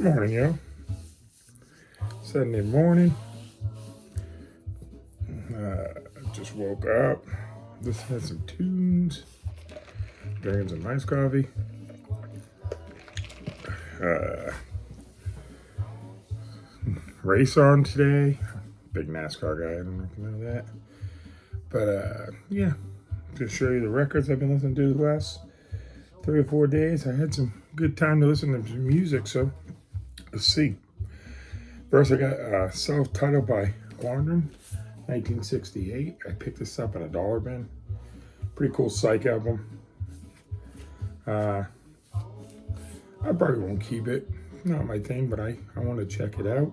Morning, yo. Sunday morning. Just woke up. Listening to some tunes. Drinking some nice coffee. Race on today. Big NASCAR guy. I don't know if you know that. But yeah, to show you the records I've been listening to the last 3 or 4 days. I had some good time to listen to some music, so let's see. First, I got Self-Titled by Quandrum, 1968. I picked this up at a dollar bin. Pretty cool psych album. I probably won't keep it. Not my thing, but I want to check it out.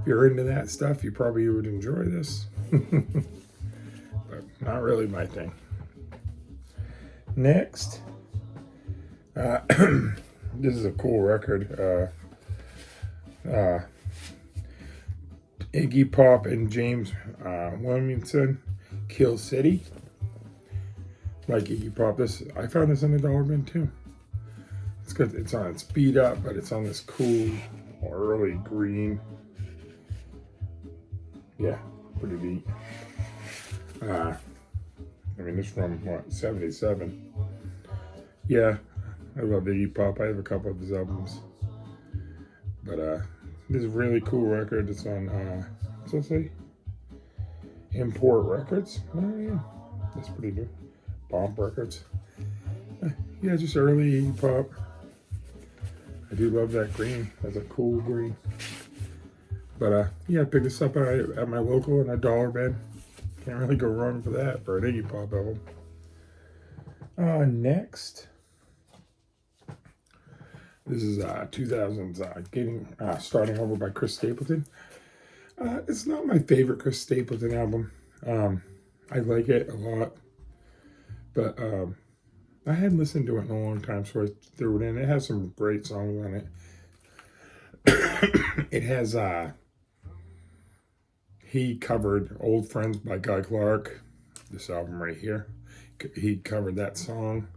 If you're into that stuff, you probably would enjoy this. But not really my thing. Next, this is a cool record. Iggy Pop and James Williamson, Kill City. Like Iggy Pop, I found this in the dollar bin too. It's good. It's on its beat up, but it's on this cool early green. Yeah, pretty neat. I mean, this is from what, 77. Yeah, I love Iggy Pop. I have a couple of his albums. But this is a really cool record. It's on, what's that say? Import Records. Oh, yeah. That's pretty good. Bomb Records. Yeah, just early Iggy Pop. I do love that green. That's a cool green. But yeah, I picked this up at my local in a dollar bin. Can't really go wrong for that for an Iggy Pop album. Next. This is 2000s Starting Over by Chris Stapleton. It's not my favorite Chris Stapleton album. I like it a lot. But I hadn't listened to it in a long time, so I threw it in. It has some great songs on it. It has, he covered Old Friends by Guy Clark. This album right here. He covered that song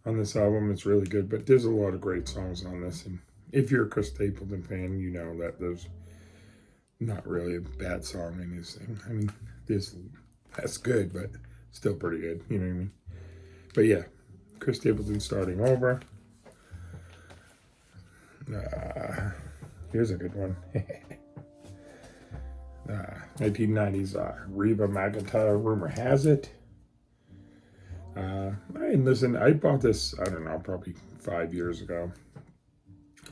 on this album. It's really good, but there's a lot of great songs on this. And if you're a Chris Stapleton fan, you know that there's not really a bad song in this thing. I mean, that's good, but still pretty good. You know what I mean? But yeah, Chris Stapleton Starting Over. Here's a good one. 1990s Reba McEntire, Rumor Has It. I bought this, I don't know, probably 5 years ago,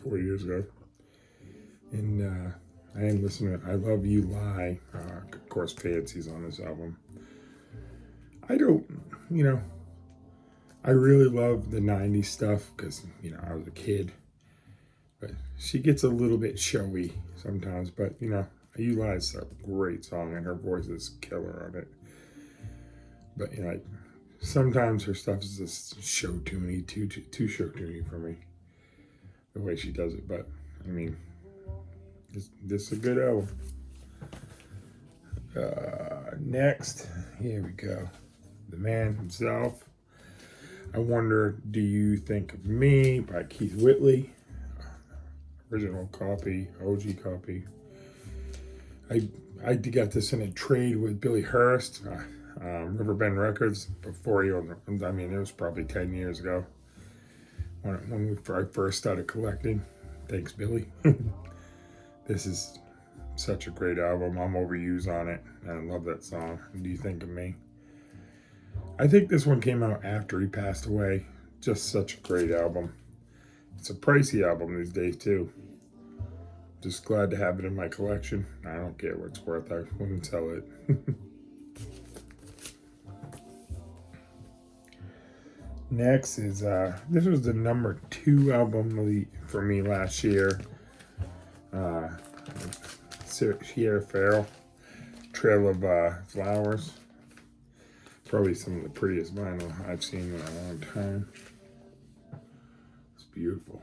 4 years ago. And I didn't listen to it. I Love You Lie. Of course, Fancy's on this album. I really love the 90s stuff because, I was a kid. But she gets a little bit showy sometimes. But, You Lie is a great song and her voice is killer on it. But, sometimes her stuff is just show tuney, too show tuney for me. The way she does it. But, I mean, this is a good album. Next, here we go. The Man Himself. I Wonder, Do You Think of Me by Keith Whitley. Original copy, OG copy. I got this in a trade with Billy Hurst, Riverbend Records, before he owned it. I mean, it was probably 10 years ago when I first started collecting. Thanks, Billy. This is such a great album. I'm overused on it, and I love that song. Do You Think of Me? I think this one came out after he passed away. Just such a great album. It's a pricey album these days, too. Just glad to have it in my collection. I don't care what it's worth. I wouldn't sell it. Next is, this was the number 2 album for me last year. Sierra Farrell, Trail of Flowers. Probably some of the prettiest vinyl I've seen in a long time. It's beautiful.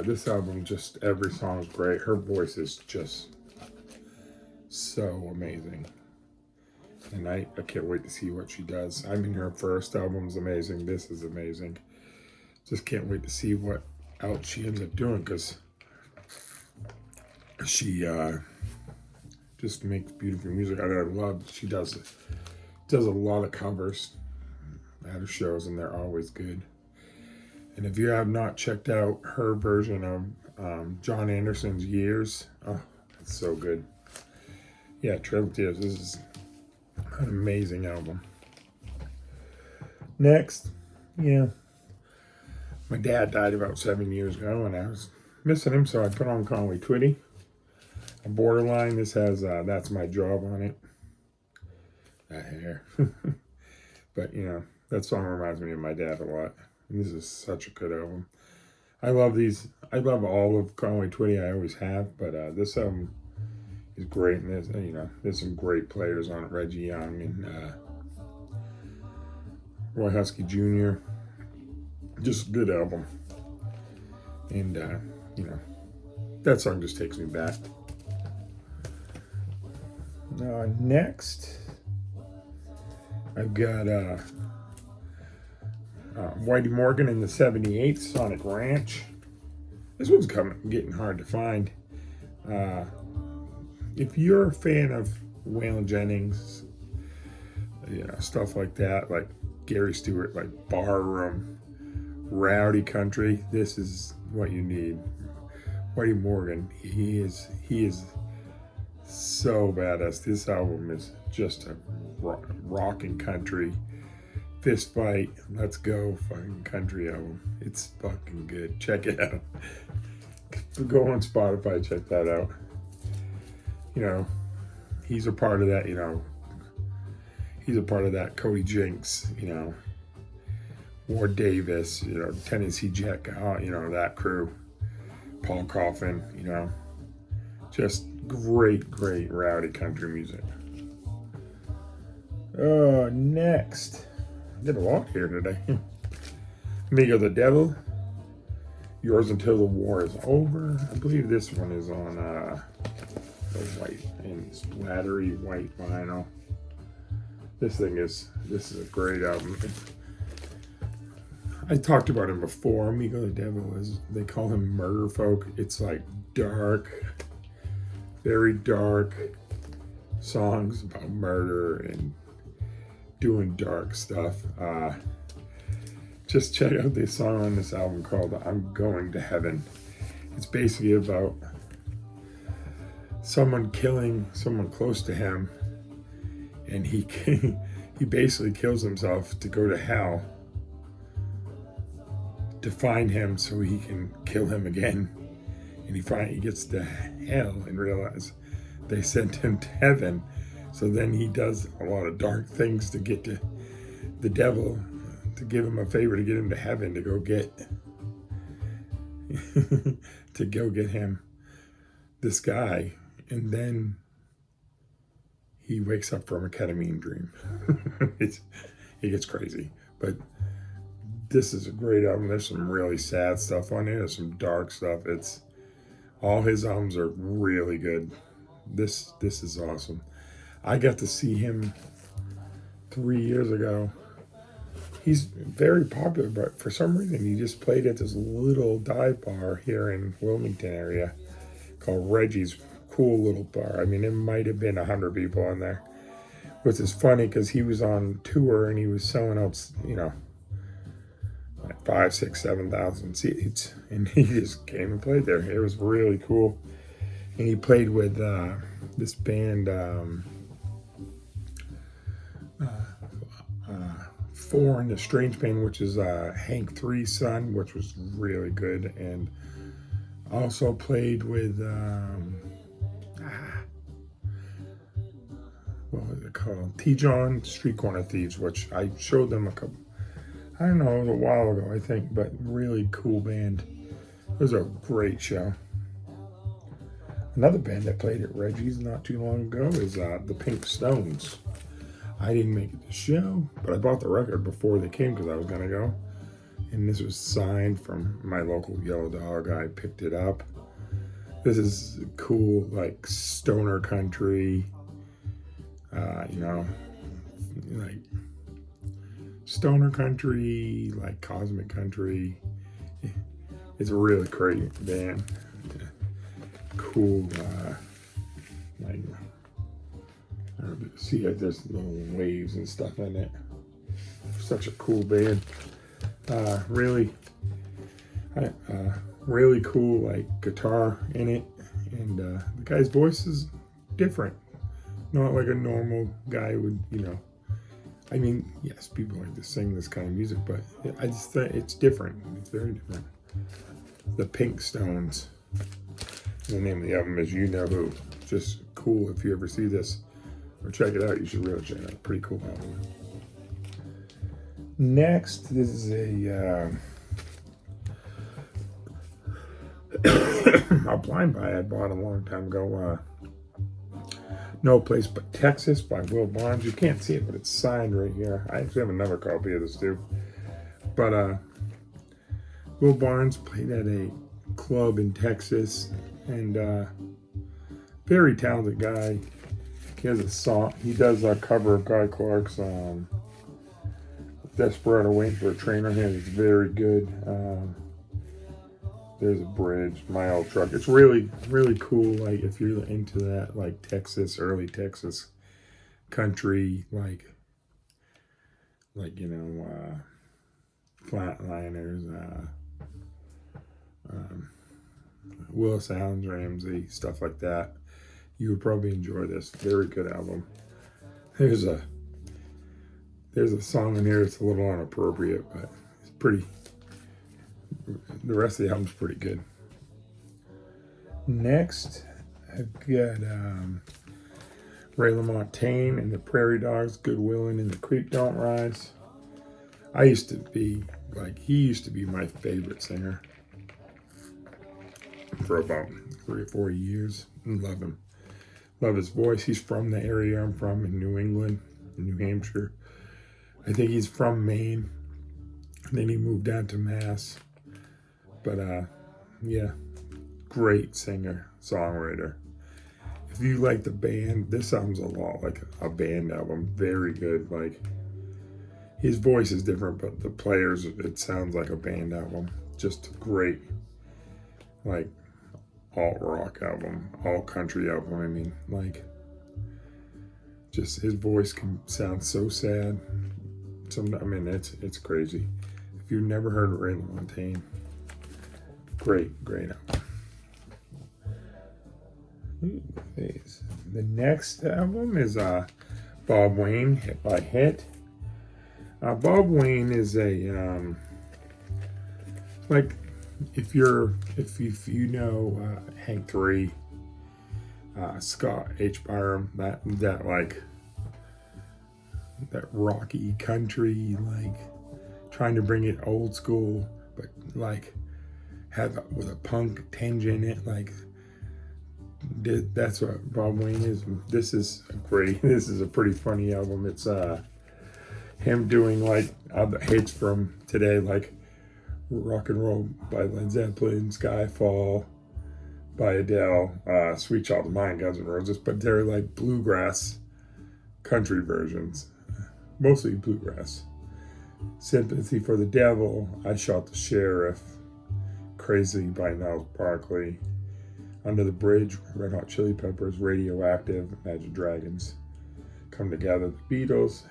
This album, just every song is great. Her voice is just so amazing. And I can't wait to see what she does. I mean, her first album's amazing. This is amazing. just can't wait to see what else she ends up doing, because she just makes beautiful music. I love she does a lot of covers at her shows, and they're always good. And if you have not checked out her version of John Anderson's Years, oh, it's so good. Yeah, Trail of Tears. This is an amazing album. Next, yeah, my dad died about 7 years ago, and I was missing him, so I put on Conway Twitty. A Borderline. This has That's My Job on it. That hair. But, that song reminds me of my dad a lot. And this is such a good album. I love these. I love all of Conway Twitty. I always have. But this album is great. And there's some great players on it. Reggie Young and Roy Husky Jr. Just a good album. And, that song just takes me back. Next, I've got Whitey Morgan in the 78 Sonic Ranch. This one's getting hard to find. If you're a fan of Waylon Jennings, stuff like that, like Gary Stewart, like barroom, rowdy country, this is what you need. Whitey Morgan, he is so badass. This album is just a rocking country, fist fight, let's go fucking country album. It's fucking good. Check it out. Go on Spotify, check that out. He's a part of that, he's a part of that Cody Jinks, Ward Davis, Tennessee Jack, that crew, Paul Coffin, just great rowdy country music. Next, I did a lot here today. Amigo the Devil, Yours Until the War Is Over. I believe this one is on the white and splattery white vinyl. This is a great album. I talked about him before. Amigo the Devil they call him murder folk. It's like dark, very dark songs about murder and doing dark stuff. Just check out this song on this album called I'm Going to Heaven. It's basically about someone killing someone close to him, and he basically kills himself to go to hell to find him so he can kill him again. And he gets to hell and realizes they sent him to heaven. So then he does a lot of dark things to get to the devil, to give him a favor, to get him to heaven, to go get him, this guy. And then he wakes up from a ketamine dream. He gets crazy. But this is a great album. There's some really sad stuff on here. There's some dark stuff. All his albums are really good. This is awesome. I got to see him 3 years ago. He's very popular, but for some reason he just played at this little dive bar here in Wilmington area called Reggie's. Cool little bar. I mean, it might have been 100 people in there, which is funny because he was on tour and he was selling out, like 5, 6, 7,000 seats, and he just came and played there. It was really cool. And he played with this band, Four in the Strange Band, which is Hank Three's son, which was really good, and also played with what was it called? T-John Street Corner Thieves, which I showed them a while ago, I think, but really cool band. It was a great show. Another band that played at Reggie's not too long ago is the Pink Stones. I didn't make it to the show, but I bought the record before they came because I was going to go. And this was signed from my local Yellow Dog. I picked it up. This is cool, like stoner country, like stoner country, like cosmic country. It's a really great band. Cool, like, I don't know, see, there's little waves and stuff in it. Such a cool band. Really, really cool, like, guitar in it. And the guy's voice is different. Not like a normal guy would, I mean, yes, people like to sing this kind of music, but I just think it's different. It's very different. The Pink Stones. The name of the album is You Know Who. Just cool. If you ever see this or check it out, you should really check it out. Pretty cool album. Next, this is a blind buy I bought a long time ago. No Place But Texas by Will Barnes. You can't see it, but it's signed right here. I actually have another copy of this too. But Will Barnes played at a club in Texas, and very talented guy. He has a song. He does a cover of Guy Clark's Desperado Waiting for a Train on here. It's very good. There's a bridge, My Old Truck. It's really, really cool. Like, if you're into that, like Texas, early Texas country, like Flatliners, Willis Allen's Ramsey, stuff like that. You would probably enjoy this. Very good album. There's a song in here that's a little inappropriate, but it's pretty. The rest of the album's pretty good. Next, I've got Ray LaMontagne and the Prairie Dogs, Good Willin' and the Creek Don't Rise. He used to be my favorite singer for about 3 or 4 years. Love him. Love his voice. He's from the area I'm from in New England, New Hampshire. I think he's from Maine. And then he moved down to Mass. But yeah, great singer, songwriter. If you like the band, this album's a lot like a band album. Very good. Like, his voice is different, but the players, it sounds like a band album. Just great. Like, alt rock album, alt country album. I mean, like, just his voice can sound so sad. It's crazy. If you've never heard of Ray LaMontagne, great album. The next album is Bob Wayne, Hit by Hit. Bob Wayne is a like, if you know Hank 3, Scott H. Byram, that like that rocky country, like trying to bring it old school, but like with a punk tinge in it, like that's what Bob Wayne is. This is a pretty funny album. It's him doing like other hits from today, like Rock and Roll by Led Zeppelin, Skyfall by Adele, Sweet Child of Mine, Guns N' Roses, but they're like bluegrass country versions, mostly bluegrass. Sympathy for the Devil, I Shot the Sheriff, Crazy by Niles Barkley, Under the Bridge, Red Hot Chili Peppers, Radioactive, Imagine Dragons, Come Together, The Beatles,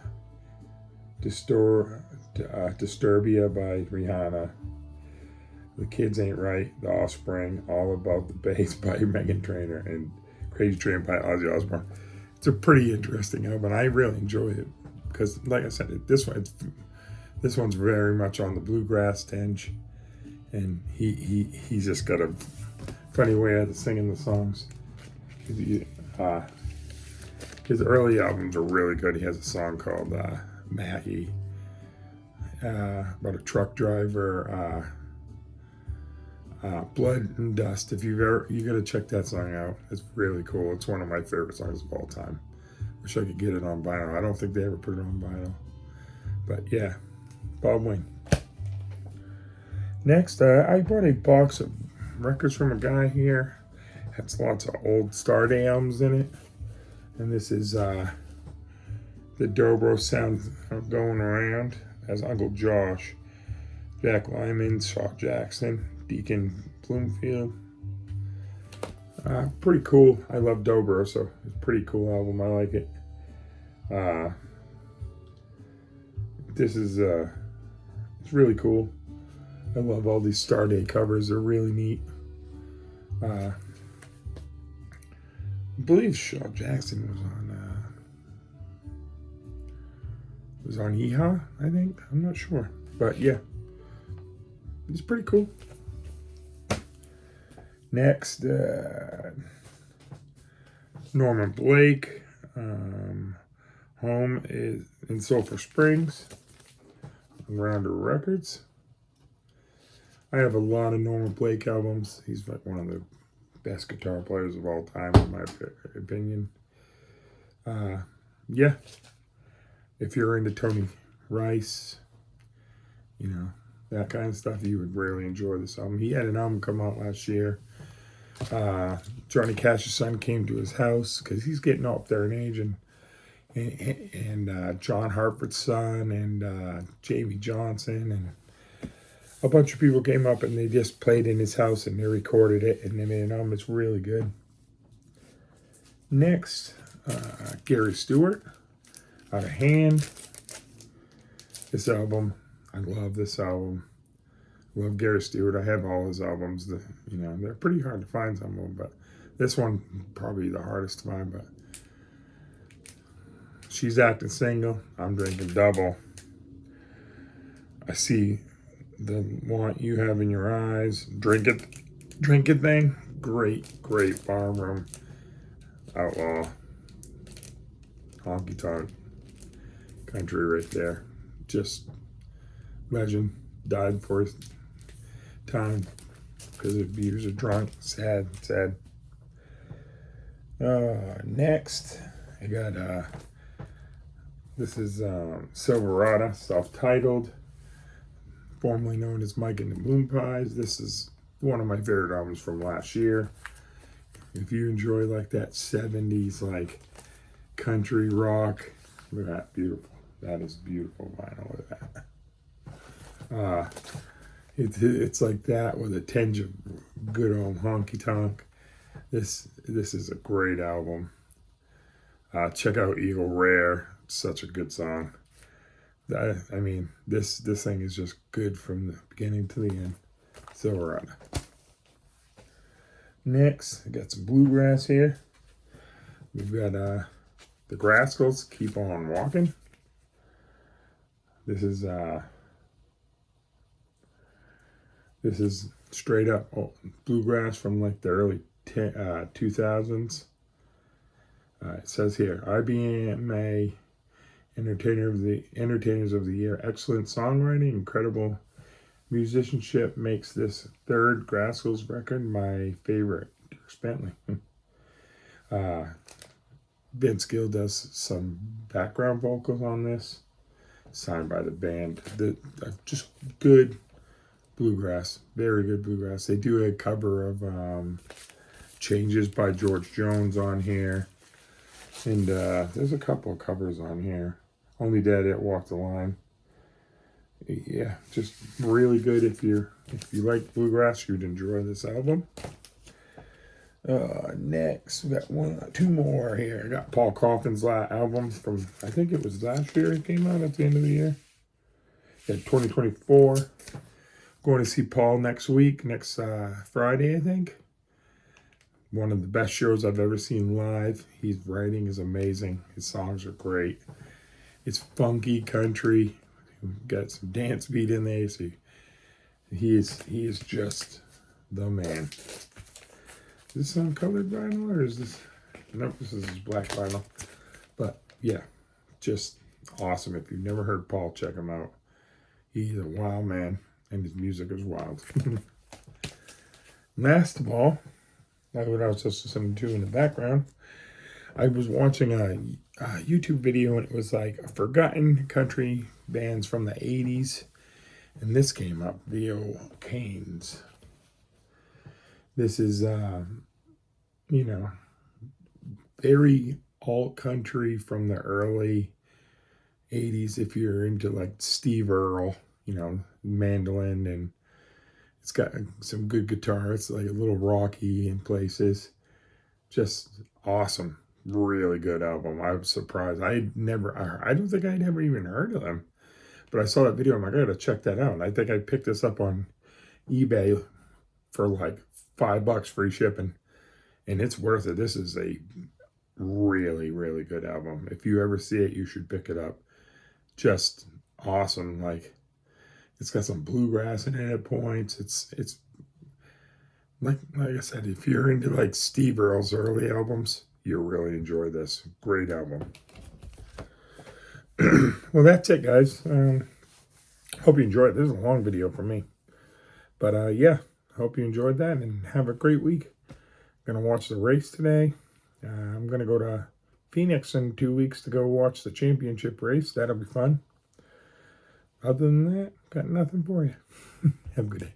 Disturbia by Rihanna, The Kids Ain't Right, The Offspring, All Above the Bass by Meghan Trainor, and Crazy Train by Ozzy Osbourne. It's a pretty interesting album. I really enjoy it because, like I said, this one's very much on the bluegrass tinge, and he's just got a funny way of singing the songs. His early albums are really good. He has a song called Maggie, about a truck driver. Blood and Dust. If you gotta check that song out. It's really cool. It's one of my favorite songs of all time. Wish I could get it on vinyl. I don't think they ever put it on vinyl. But yeah, Bob Wayne. Next, I bought a box of records from a guy here. Has lots of old Star Day albums in it. And this is the Dobro Sound Going Around. As Uncle Josh, Jack Lyman, Shaw Jackson. Deacon Bloomfield. Pretty cool. I love Dobro, so it's a pretty cool album. I like it. This is it's really cool. I love all these Starday covers. They're really neat. I believe Shaw Jackson was on Yeehaw, I think. I'm not sure, but yeah, it's pretty cool. Next, Norman Blake. Home is in Sulphur Springs on Rounder Records. I have a lot of Norman Blake albums. He's like one of the best guitar players of all time, in my opinion. Yeah, if you're into Tony Rice, you know, that kind of stuff, you would really enjoy this album. He had an album come out last year. Johnny Cash's son came to his house because he's getting up there in age, and John Hartford's son and Jamie Johnson and a bunch of people came up and they just played in his house and they recorded it and they made an album. It's really good. Next, Gary Stewart, Out of Hand. This album, I love this album. I love Gary Stewart. I have all his albums. They're pretty hard to find, some of them, but this one probably the hardest to find. But She's Acting Single, I'm Drinking Double. I See the Want You Have in Your Eyes. Drink It Thing. Great barroom outlaw. Honky tonk country right there. Just legend. Died for his time because of beers are drunk. Sad. Next, I got this is Silverado, self-titled, formerly known as Mike and the Moon Pies. This is one of my favorite albums from last year. If you enjoy like that 70s like country rock, look at that, beautiful. That is beautiful vinyl. Look at that. It's like that with a tinge of good old honky tonk. This is a great album. Check out Eagle Rare. Such a good song. I mean, this thing is just good from the beginning to the end. Silverado. Next, I got some bluegrass here. We've got the Grascals, Keep On Walking. This is straight up bluegrass from like the early 2000s. It says here, IBMA Entertainers of the Year. Excellent songwriting, incredible musicianship makes this third Grascals record my favorite. Dirk Bentley. Vince Gill does some background vocals on this. Signed by the band. Just good bluegrass. Very good bluegrass. They do a cover of Changes by George Jones on here. And there's a couple of covers on here. Only Dead Yet Walk the Line. Yeah, just really good. If you like bluegrass, you'd enjoy this album. Next, we got two more here. I got Paul Coffin's album from, I think it was last year. It came out at the end of the year. Yeah, 2024. Going to see Paul next week, next Friday, I think. One of the best shows I've ever seen live. His writing is amazing. His songs are great. It's funky country. Got some dance beat in there. So he is just the man. Is this on colored vinyl or is this? Nope, this is black vinyl. But yeah, just awesome. If you've never heard Paul, check him out. He's a wild man, and his music is wild. Last of all, that's what I was just listening to in the background. I was watching a YouTube video, and it was like forgotten country bands from the 80s. And this came up, the old Canes. This is, very alt country from the early 80s. If you're into like Steve Earle, mandolin, and It's got some good guitar. It's like a little rocky in places. Just awesome. Really good album. I was surprised. I don't think I'd ever even heard of them. But I saw that video. I'm like, I gotta check that out. And I think I picked this up on eBay for like $5 free shipping. And it's worth it. This is a really, really good album. If you ever see it, you should pick it up. Just awesome. Like, it's got some bluegrass in it at points. It's like I said, if you're into like Steve Earle's early albums, you'll really enjoy this. Great album. Well, that's it, guys. Hope you enjoyed it. This is a long video for me. But yeah, hope you enjoyed that and have a great week. I'm going to watch the race today. I'm going to go to Phoenix in 2 weeks to go watch the championship race. That'll be fun. Other than that, got nothing for you. Have a good day.